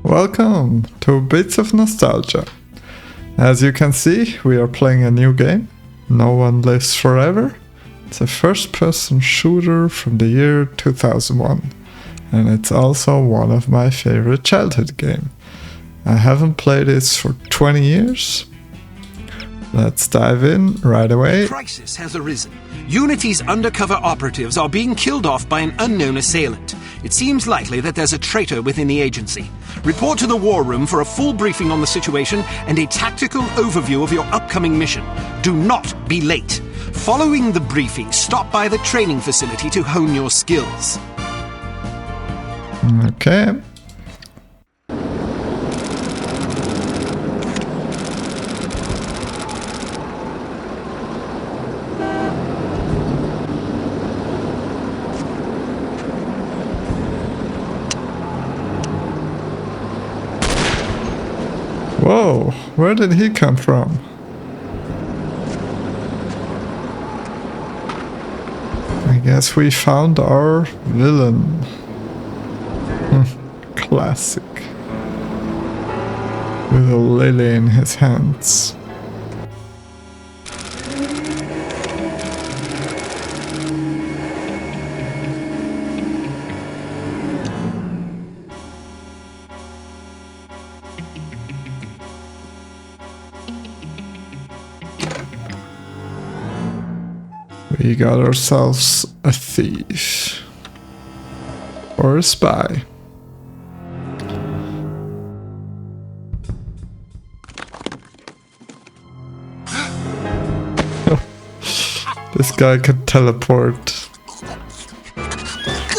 Welcome to Bits of Nostalgia. As you can see, we are playing a new game, No One Lives Forever. It's a first-person shooter from the year 2001, and it's also one of my favorite childhood games. I haven't played this for 20 years. Let's dive in right away. A crisis has arisen. Unity's undercover operatives are being killed off by an unknown assailant. It seems likely that there's a traitor within the agency. Report to the war room for a full briefing on the situation and a tactical overview of your upcoming mission. Do not be late. Following the briefing, stop by the training facility to hone your skills. Okay. Whoa, where did he come from? I guess we found our villain. Classic. With a lily in his hands. We got ourselves a thief. Or a spy. This guy could teleport.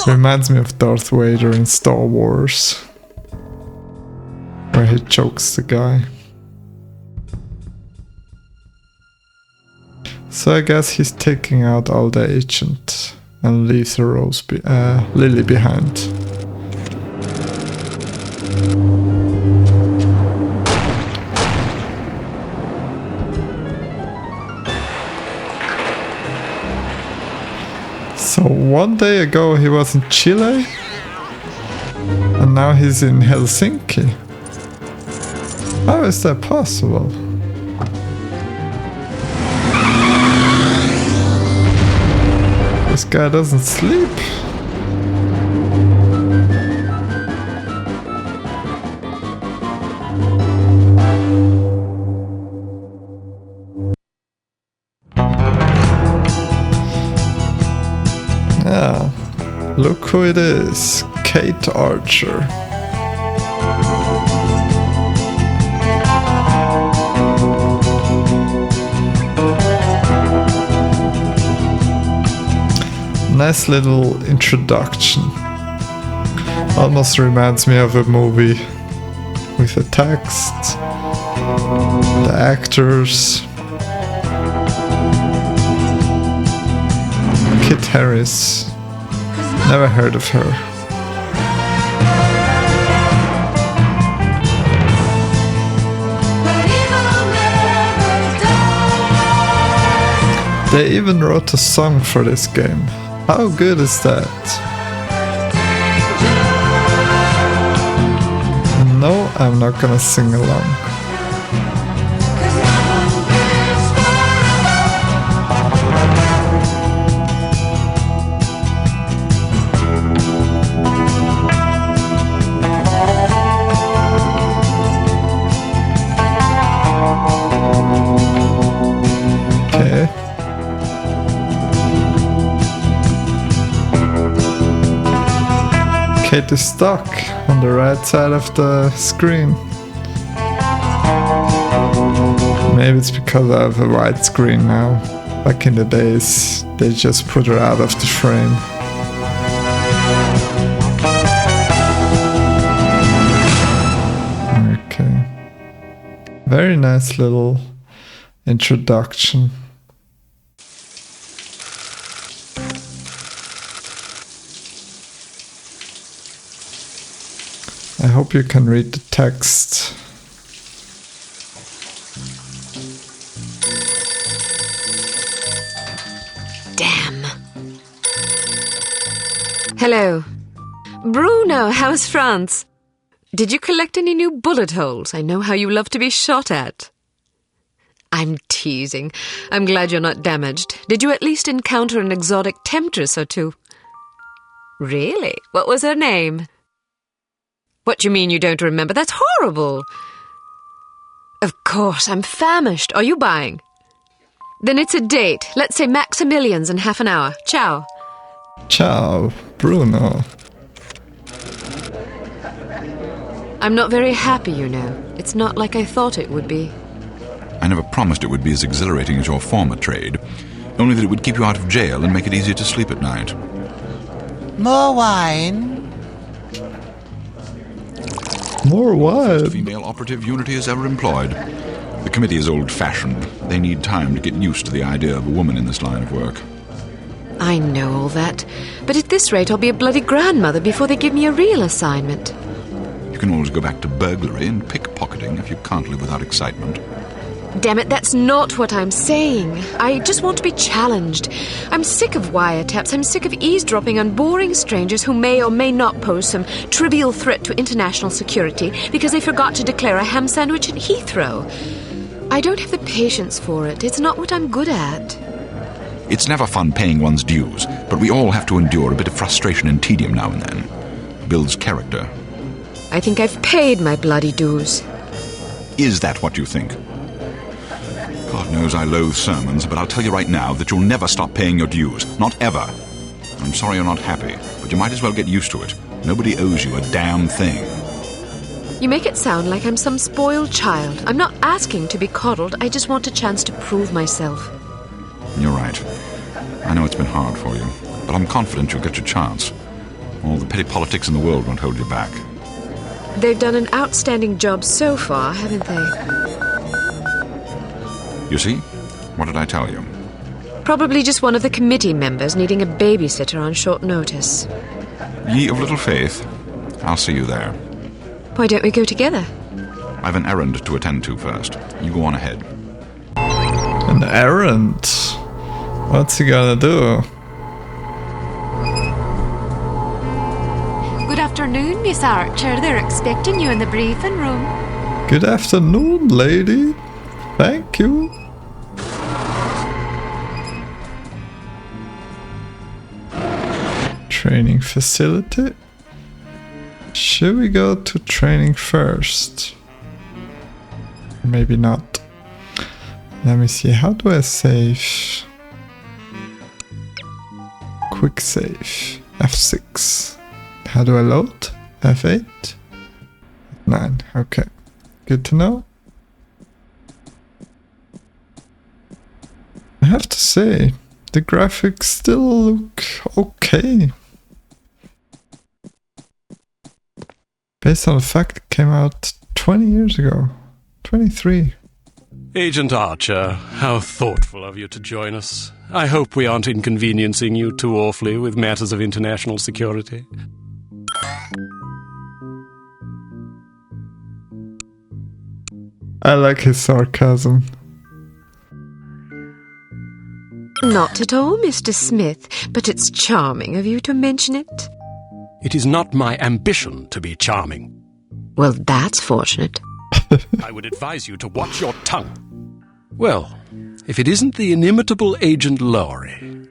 Reminds me of Darth Vader in Star Wars, where he chokes the guy. So I guess he's taking out all the agent and leaves a Lily behind. So one day ago he was in Chile and now he's in Helsinki. How is that possible? This guy doesn't sleep. Yeah, look who it is, Kate Archer. Nice little introduction. Almost reminds me of a movie with the text, the actors. Kit Harris. Never heard of her. They even wrote a song for this game. How good is that? No, I'm not gonna sing along. Okay. Kate is stuck on the right side of the screen. Maybe it's because I have a widescreen now. Back in the days, they just put her out of the frame. Okay. Very nice little introduction. I hope you can read the text. Damn. Hello. Bruno, how's France? Did you collect any new bullet holes? I know how you love to be shot at. I'm teasing. I'm glad you're not damaged. Did you at least encounter an exotic temptress or two? Really? What was her name? What do you mean you don't remember? That's horrible. Of course, I'm famished. Are you buying? Then it's a date. Let's say Maximilian's in half an hour. Ciao. Ciao, Bruno. I'm not very happy, you know. It's not like I thought it would be. I never promised it would be as exhilarating as your former trade, only that it would keep you out of jail and make it easier to sleep at night. More wine? More wine. First female operative Unity has ever employed. The committee is old-fashioned. They need time to get used to the idea of a woman in this line of work. I know all that. But at this rate, I'll be a bloody grandmother before they give me a real assignment. You can always go back to burglary and pickpocketing if you can't live without excitement. Damn it, that's not what I'm saying. I just want to be challenged. I'm sick of wiretaps. I'm sick of eavesdropping on boring strangers who may or may not pose some trivial threat to international security because they forgot to declare a ham sandwich at Heathrow. I don't have the patience for it. It's not what I'm good at. It's never fun paying one's dues, but we all have to endure a bit of frustration and tedium now and then. Builds character. I think I've paid my bloody dues. Is that what you think? God knows I loathe sermons, but I'll tell you right now that you'll never stop paying your dues. Not ever. I'm sorry you're not happy, but you might as well get used to it. Nobody owes you a damn thing. You make it sound like I'm some spoiled child. I'm not asking to be coddled. I just want a chance to prove myself. You're right. I know it's been hard for you, but I'm confident you'll get your chance. All the petty politics in the world won't hold you back. They've done an outstanding job so far, haven't they? You see? What did I tell you? Probably just one of the committee members needing a babysitter on short notice. Ye of little faith. I'll see you there. Why don't we go together? I've an errand to attend to first. You go on ahead. An errand? What's he gonna do? Good afternoon, Miss Archer. They're expecting you in the briefing room. Good afternoon, lady. Thank you. Training facility. Should we go to training first? Maybe not. Let me see. How do I save? Quick save. F6. How do I load? F8? 9. Okay. Good to know. I have to say, the graphics still look okay. Based on the fact it came out 20 years ago. 23. Agent Archer, how thoughtful of you to join us. I hope we aren't inconveniencing you too awfully with matters of international security. I like his sarcasm. Not at all, Mr. Smith, but it's charming of you to mention it. It is not my ambition to be charming. Well, that's fortunate. I would advise you to watch your tongue. Well, if it isn't the inimitable Agent Lowry.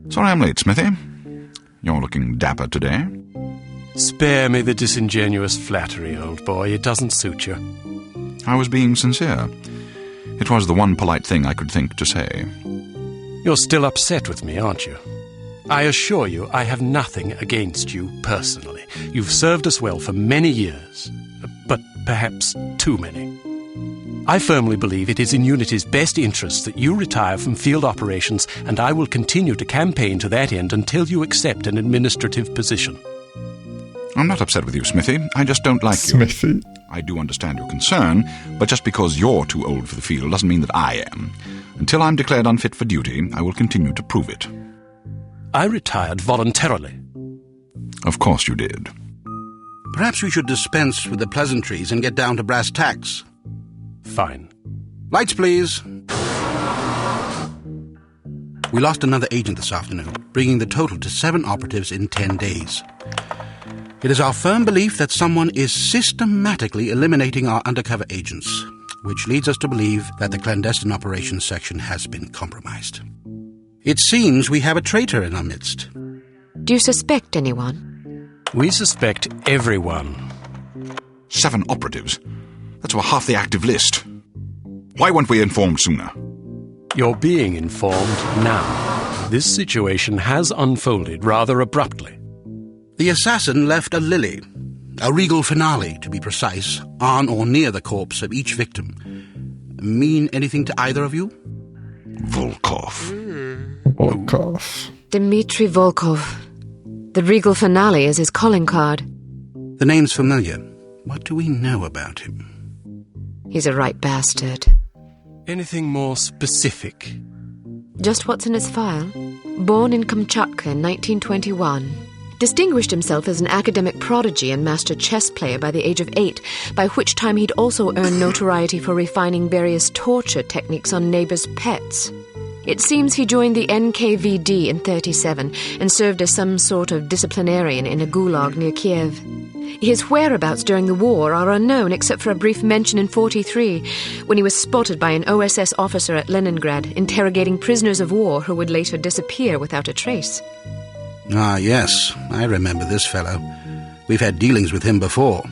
Sorry I'm late, Smithy. You're looking dapper today. Spare me the disingenuous flattery, old boy. It doesn't suit you. I was being sincere. It was the one polite thing I could think to say. You're still upset with me, aren't you? I assure you I have nothing against you personally. You've served us well for many years, but perhaps too many. I firmly believe it is in Unity's best interest that you retire from field operations, and I will continue to campaign to that end until you accept an administrative position. I'm not upset with you, Smithy. I just don't like Smithy. you. I do understand your concern, but just because you're too old for the field doesn't mean that I am. Until I'm declared unfit for duty, I will continue to prove it. I retired voluntarily. Of course you did. Perhaps we should dispense with the pleasantries and get down to brass tacks. Fine. Lights, please. We lost another agent this afternoon, bringing the total to 7 operatives in 10 days. It is our firm belief that someone is systematically eliminating our undercover agents, which leads us to believe that the clandestine operations section has been compromised. It seems we have a traitor in our midst. Do you suspect anyone? We suspect everyone. 7 operatives. That's over half the active list. Why weren't we informed sooner? You're being informed now. This situation has unfolded rather abruptly. The assassin left a lily, a regal finale, to be precise, on or near the corpse of each victim. Mean anything to either of you? Volkov. Volkov. Dmitri Volkov. The regal finale is his calling card. The name's familiar. What do we know about him? He's a right bastard. Anything more specific? Just what's in his file. Born in Kamchatka in 1921. Distinguished himself as an academic prodigy and master chess player by the age of 8, by which time he'd also earned notoriety for refining various torture techniques on neighbors' pets. It seems he joined the NKVD in 1937 and served as some sort of disciplinarian in a gulag near Kiev. His whereabouts during the war are unknown except for a brief mention in 1943 when he was spotted by an OSS officer at Leningrad interrogating prisoners of war who would later disappear without a trace. Ah, yes, I remember this fellow. We've had dealings with him before.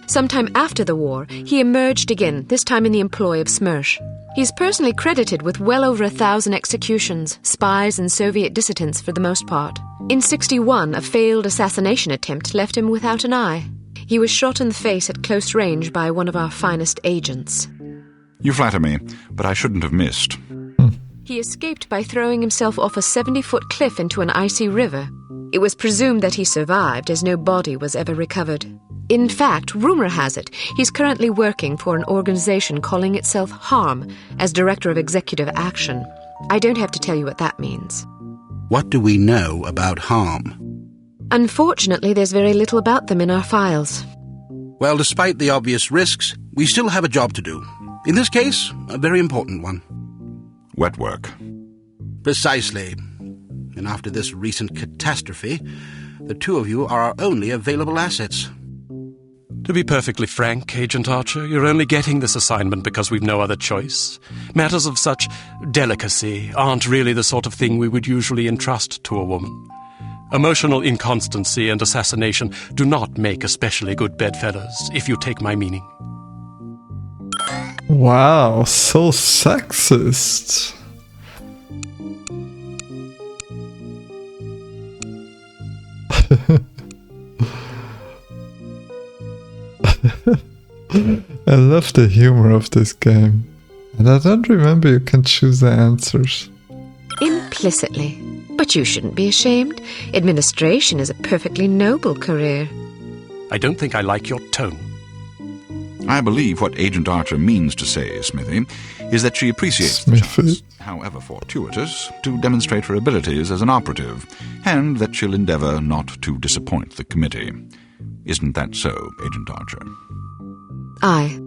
Sometime after the war, he emerged again, this time in the employ of Smersh. He's personally credited with well over 1,000 executions, spies and Soviet dissidents for the most part. In 1961, a failed assassination attempt left him without an eye. He was shot in the face at close range by one of our finest agents. You flatter me, but I shouldn't have missed. He escaped by throwing himself off a 70-foot cliff into an icy river. It was presumed that he survived, as no body was ever recovered. In fact, rumor has it, he's currently working for an organization calling itself HARM as Director of Executive Action. I don't have to tell you what that means. What do we know about HARM? Unfortunately, there's very little about them in our files. Well, despite the obvious risks, we still have a job to do. In this case, a very important one. Wet work. Precisely. And after this recent catastrophe, the two of you are our only available assets. To be perfectly frank, Agent Archer, you're only getting this assignment because we've no other choice. Matters of such delicacy aren't really the sort of thing we would usually entrust to a woman. Emotional inconstancy and assassination do not make especially good bedfellows, if you take my meaning. Wow, so sexist. I love the humor of this game. And I don't remember you can choose the answers. Implicitly. But you shouldn't be ashamed. Administration is a perfectly noble career. I don't think I like your tone. I believe what Agent Archer means to say, Smithy, is that she appreciates the chance, however fortuitous, to demonstrate her abilities as an operative, and that she'll endeavor not to disappoint the committee. Isn't that so, Agent Archer? Aye.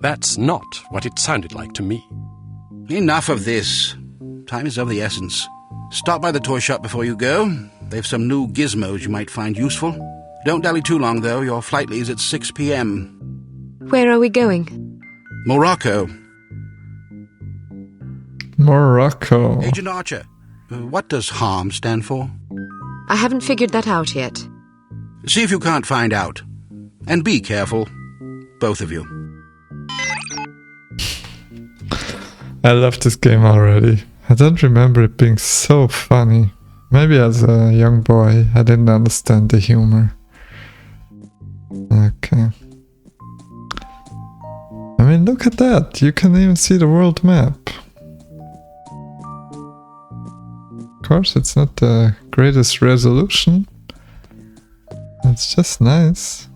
That's not what it sounded like to me. Enough of this. Time is of the essence. Stop by the toy shop before you go. They've some new gizmos you might find useful. Don't dally too long, though. Your flight leaves at 6 p.m. Where are we going? Morocco. Morocco. Agent Archer, what does HARM stand for? I haven't figured that out yet. See if you can't find out. And be careful. Both of you. I love this game already. I don't remember it being so funny. Maybe as a young boy I didn't understand the humor. Okay. I mean, look at that. You can even see the world map. Of course, it's not the greatest resolution. It's just nice.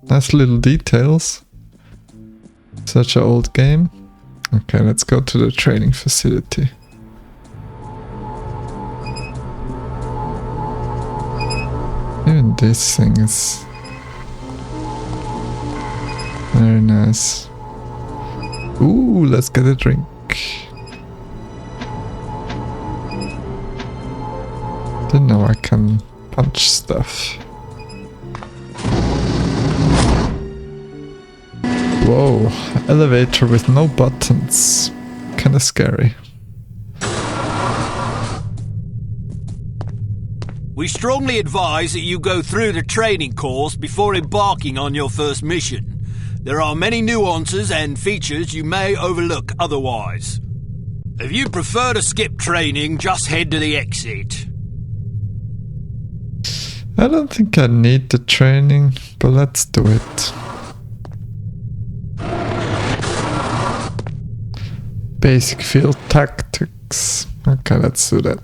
Nice little details. Such an old game. Okay, let's go to the training facility. Even this thing is very nice. Ooh, let's get a drink. Didn't know I can punch stuff. Whoa, elevator with no buttons. Kinda scary. We strongly advise that you go through the training course before embarking on your first mission. There are many nuances and features you may overlook otherwise. If you prefer to skip training, just head to the exit. I don't think I need the training, but let's do it. Basic field tactics. Okay, let's do that.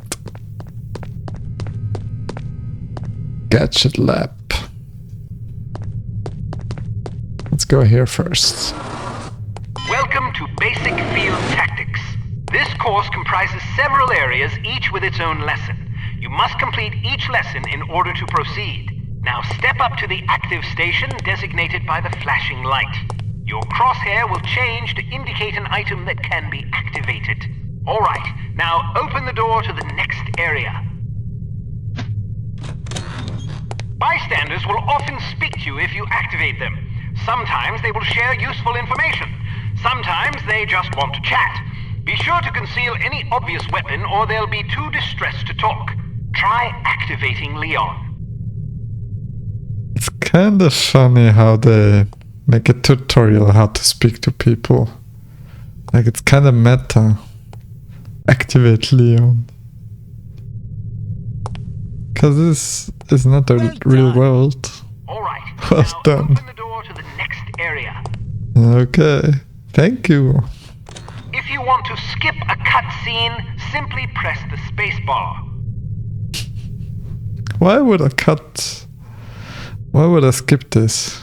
Gadget lab. Let's go here first. Welcome to Basic Field Tactics. This course comprises several areas, each with its own lesson. You must complete each lesson in order to proceed. Now step up to the active station designated by the flashing light. Your crosshair will change to indicate an item that can be activated. Alright, now open the door to the next area. Bystanders will often speak to you if you activate them. Sometimes they will share useful information. Sometimes they just want to chat. Be sure to conceal any obvious weapon or they'll be too distressed to talk. Try activating Leon. It's kind of funny how they make a tutorial how to speak to people. Like, it's kind of meta. Activate Leon. Because this is not a real world. Alright, Well now done. open the door to the next area. Okay, thank you. If you want to skip a cutscene, simply press the space bar. Why would I cut? Why would I skip this?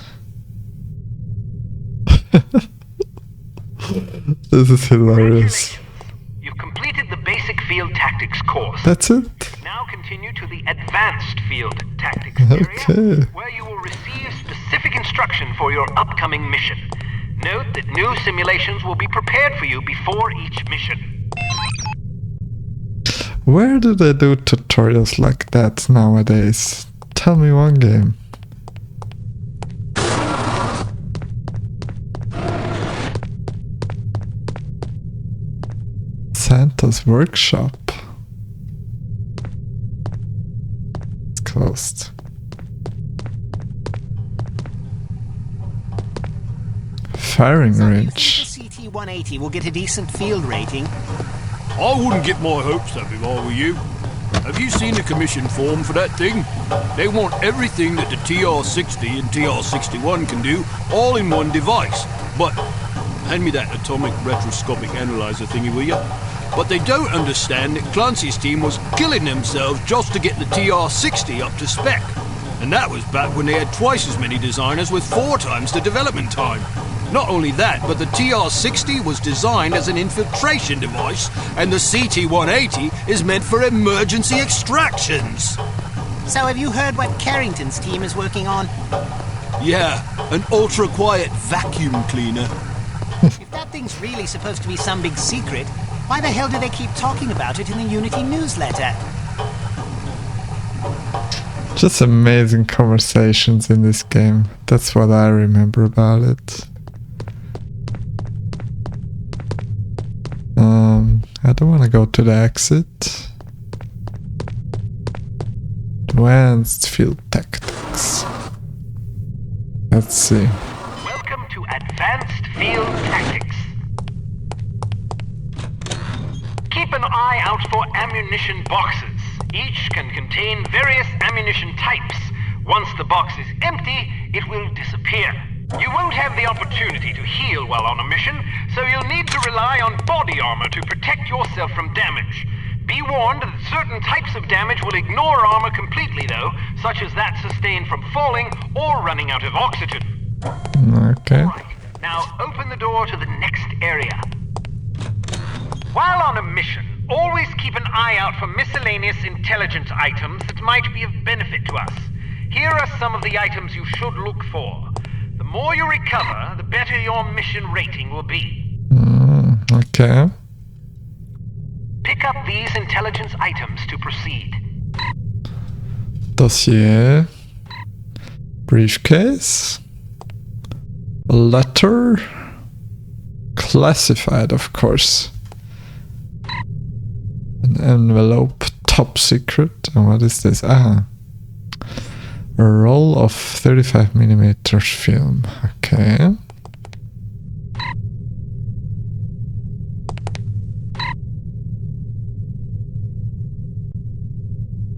This is hilarious. You've completed the Basic Field Tactics course. That's it? Now continue to the Advanced Field Tactics area, Okay. where you will receive specific instruction for your upcoming mission. Note that new simulations will be prepared for you before each mission. Where do they do tutorials like that nowadays? Tell me one game. Santa's workshop. It's closed. Firing range. The CT-180 will get a decent field rating. I wouldn't get my hopes up if I were you. Have you seen the commission form for that thing? They want everything that the TR-60 and TR-61 can do, all in one device. But, hand me that atomic retroscopic analyzer thingy, will ya? But they don't understand that Clancy's team was killing themselves just to get the TR-60 up to spec. And that was back when they had twice as many designers with 4 times the development time. Not only that, but the TR-60 was designed as an infiltration device, and the CT-180 is meant for emergency extractions. So have you heard what Carrington's team is working on? Yeah, an ultra-quiet vacuum cleaner. If that thing's really supposed to be some big secret, why the hell do they keep talking about it in the Unity newsletter? Just amazing conversations in this game. That's what I remember about it. I don't want to go to the exit. Advanced field tactics. Let's see. Welcome to Advanced Field Tactics. Keep an eye out for ammunition boxes. Each can contain various ammunition types. Once the box is empty, it will disappear. You won't have the opportunity to heal while on a mission, so you'll need to rely on body armor to protect yourself from damage. Be warned that certain types of damage will ignore armor completely though, such as that sustained from falling or running out of oxygen. Okay. Alright, now open the door to the next area. While on a mission, always keep an eye out for miscellaneous intelligence items that might be of benefit to us. Here are some of the items you should look for. The more you recover, the better your mission rating will be. Okay. Pick up these intelligence items to proceed. Dossier. Briefcase. A letter. Classified, of course. An envelope, top secret. And what is this? A roll of 35mm film. Okay.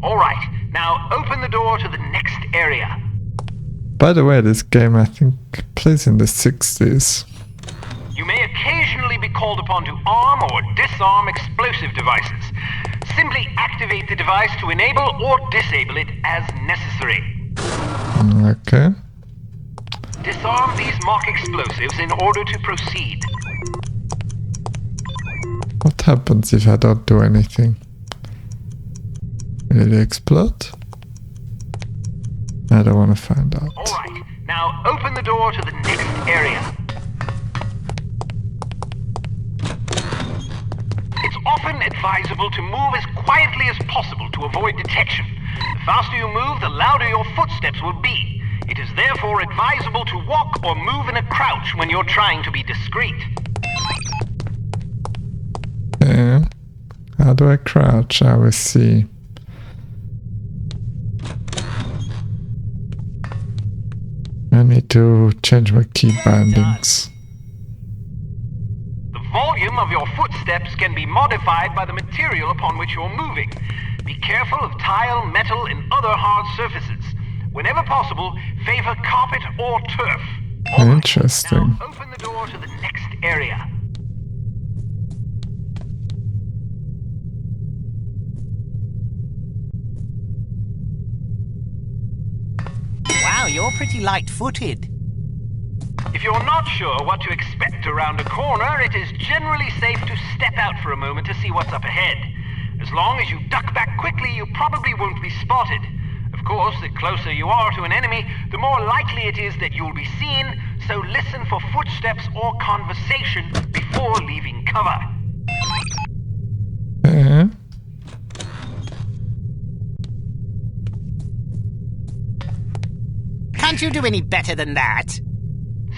Alright, now open the door to the next area. By the way, this game I think plays in the 60s. You may occasionally be called upon to arm or disarm explosive devices. Simply activate the device to enable or disable it as necessary. Okay. Disarm these mock explosives in order to proceed. What happens if I don't do anything? Will it explode? I don't want to find out. Alright, now open the door to the next area. It's often advisable to move as quietly as possible to avoid detection. The faster you move, the louder your footsteps will be. It is therefore advisable to walk or move in a crouch when you're trying to be discreet. Okay. How do I crouch? I will see. I need to change my key bindings. The volume of your footsteps can be modified by the material upon which you're moving. Be careful of tile, metal, and other hard surfaces. Whenever possible, favor carpet or turf. All Interesting. right, now open the door to the next area. Wow, you're pretty light-footed. If you're not sure what to expect around a corner, it is generally safe to step out for a moment to see what's up ahead. As long as you duck back quickly, you probably won't be spotted. Of course, the closer you are to an enemy, the more likely it is that you'll be seen, so listen for footsteps or conversation before leaving cover. Okay. Can't you do any better than that?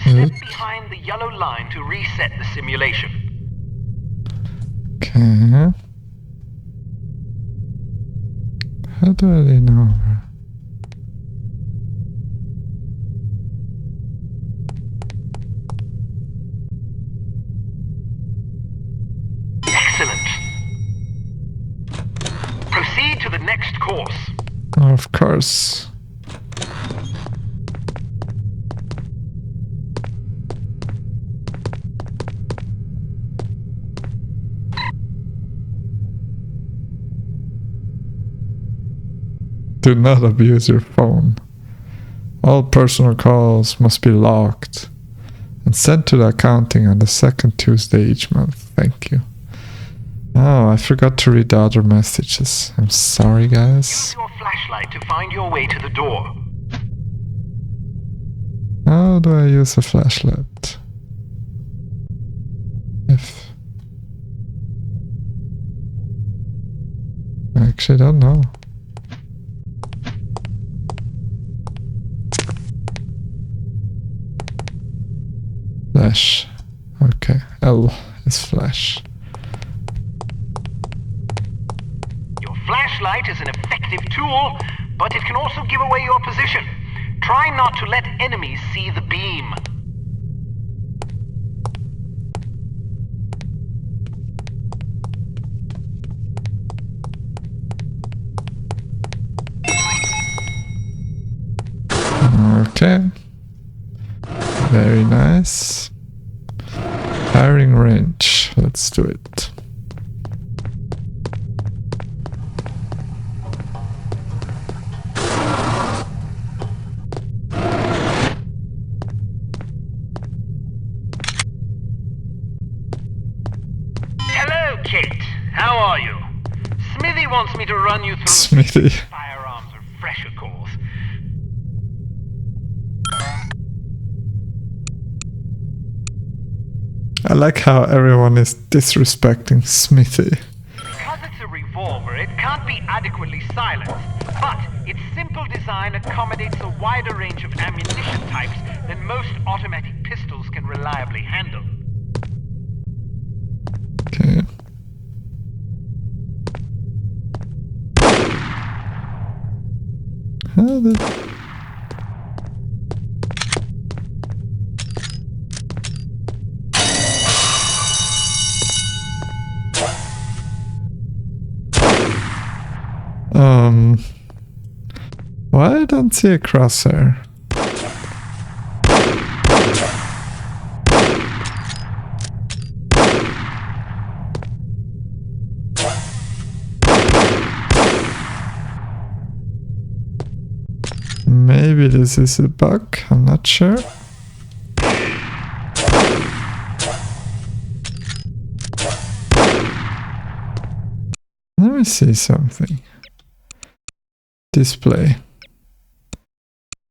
Step behind the yellow line to reset the simulation. Okay. How do I lean over? Excellent. Proceed to the next course. Of course. Do not abuse your phone. All personal calls must be logged and sent to the accounting on the second Tuesday each month. Thank you. Oh, I forgot to read the other messages. I'm sorry, guys. Use your flashlight to find your way to the door. How do I use a flashlight? I actually don't know. Flash. Okay, L is flash. Your flashlight is an effective tool, but it can also give away your position. Try not to let enemies see the beam. Okay. Very nice. Firing range. Let's do it. Hello, Kate. How are you? Smithy wants me to run you through Smithy. firearms refresher course. I like how everyone is disrespecting Smithy. Because it's a revolver, it can't be adequately silenced, but its simple design accommodates a wider range of ammunition types than most automatic pistols can reliably handle. Okay. How did... Why I don't see a crosshair? Maybe this is a bug, I'm not sure. Let me see something. Display.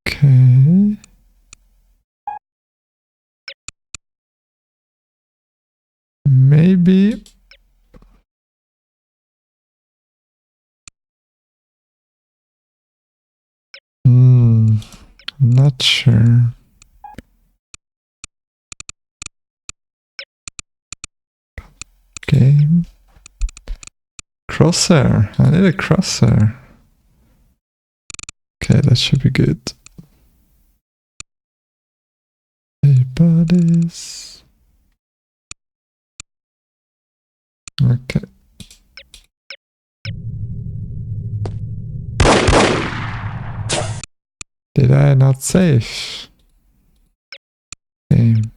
Okay. Maybe. I'm not sure. Game. Crosshair. I need a crosshair. Okay, that should be good. Hey, buddies. Okay. Did I not save? Game.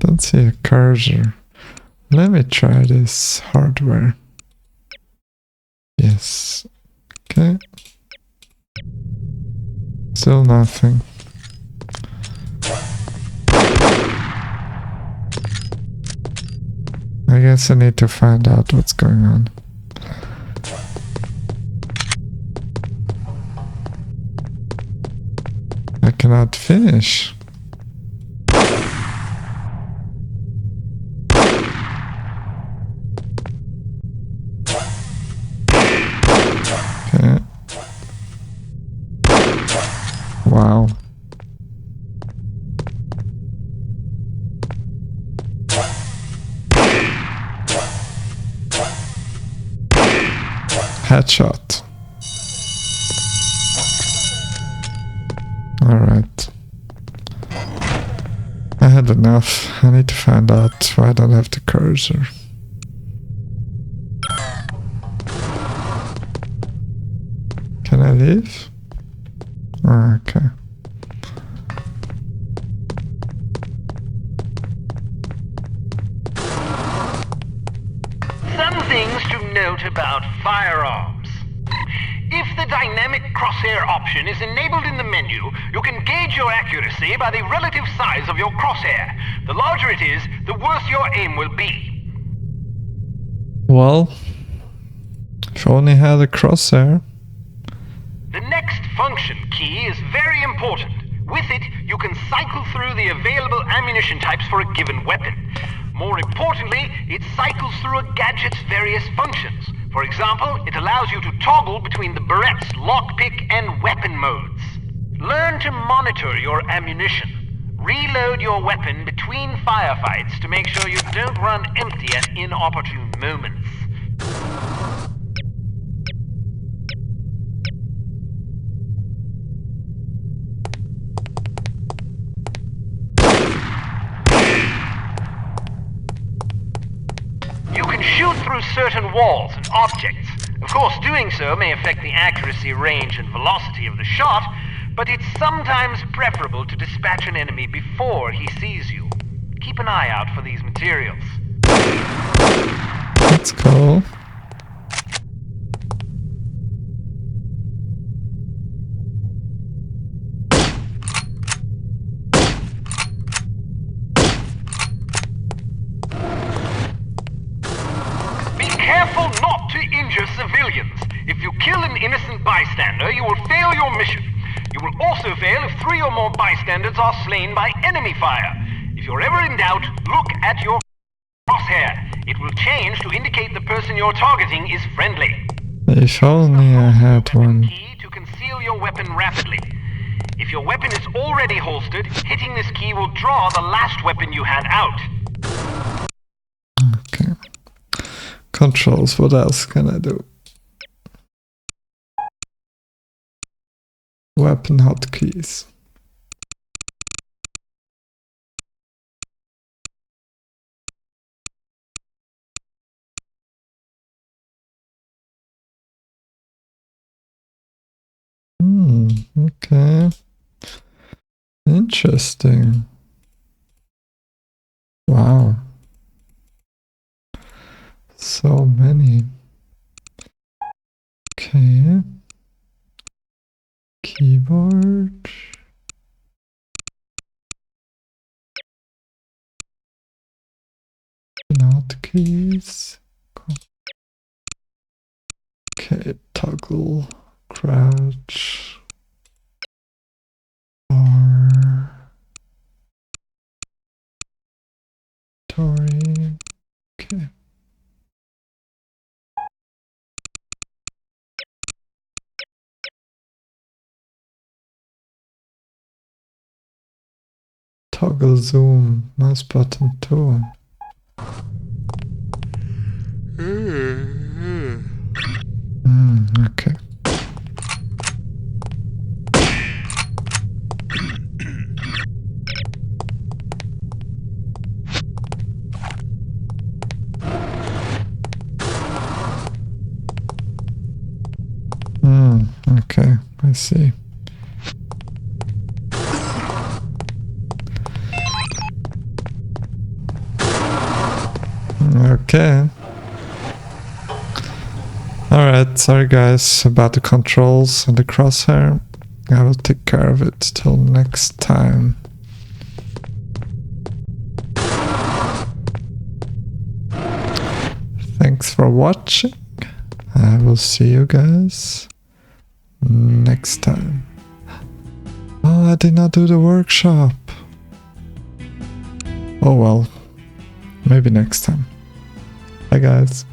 Don't see a cursor. Let me try this hardware. Yes. Okay. Still nothing. I guess I need to find out what's going on. I cannot finish. Okay. Wow. Headshot. Alright. I had enough. I need to find out why I don't have the cursor. Can I leave? Oh, okay. Some things to note about firearms. If the dynamic crosshair option is enabled in the menu, you can gauge your accuracy by the relative size of your crosshair. The larger it is, the worse your aim will be. Well, if I only had a crosshair. The next function key is very important. With it, you can cycle through the available ammunition types for a given weapon. More importantly, it cycles through a gadget's various functions. For example, it allows you to toggle between the Berette's lockpick and weapon modes. Learn to monitor your ammunition. Reload your weapon between firefights to make sure you don't run empty at inopportune moments. You can shoot through certain walls and objects. Of course, doing so may affect the accuracy, range, and velocity of the shot, but it's sometimes preferable to dispatch an enemy before he sees you. Keep an eye out for these materials. That's cool. Be careful not to injure civilians. If you kill an innocent bystander, you will fail your mission. You will also fail if 3 or more bystanders are slain by enemy fire. If you're ever in doubt, look at your crosshair. It will change to indicate the person you're targeting is friendly. If only I had one. Key to conceal your weapon rapidly. If your weapon is already holstered, hitting this key will draw the last weapon you had out. Okay. Controls, what else can I do? Weapon hotkeys. Okay. Interesting. Wow. So many. Okay. Keyboard. Hotkeys. Okay, toggle, crouch, or Tory. Okay. Toggle zoom, mouse button 2. Okay. Okay, I see. Okay. Alright, sorry guys about the controls and the crosshair. I will take care of it till next time. Thanks for watching. I will see you guys next time. Oh, I did not do the workshop. Oh well, maybe next time. Bye guys.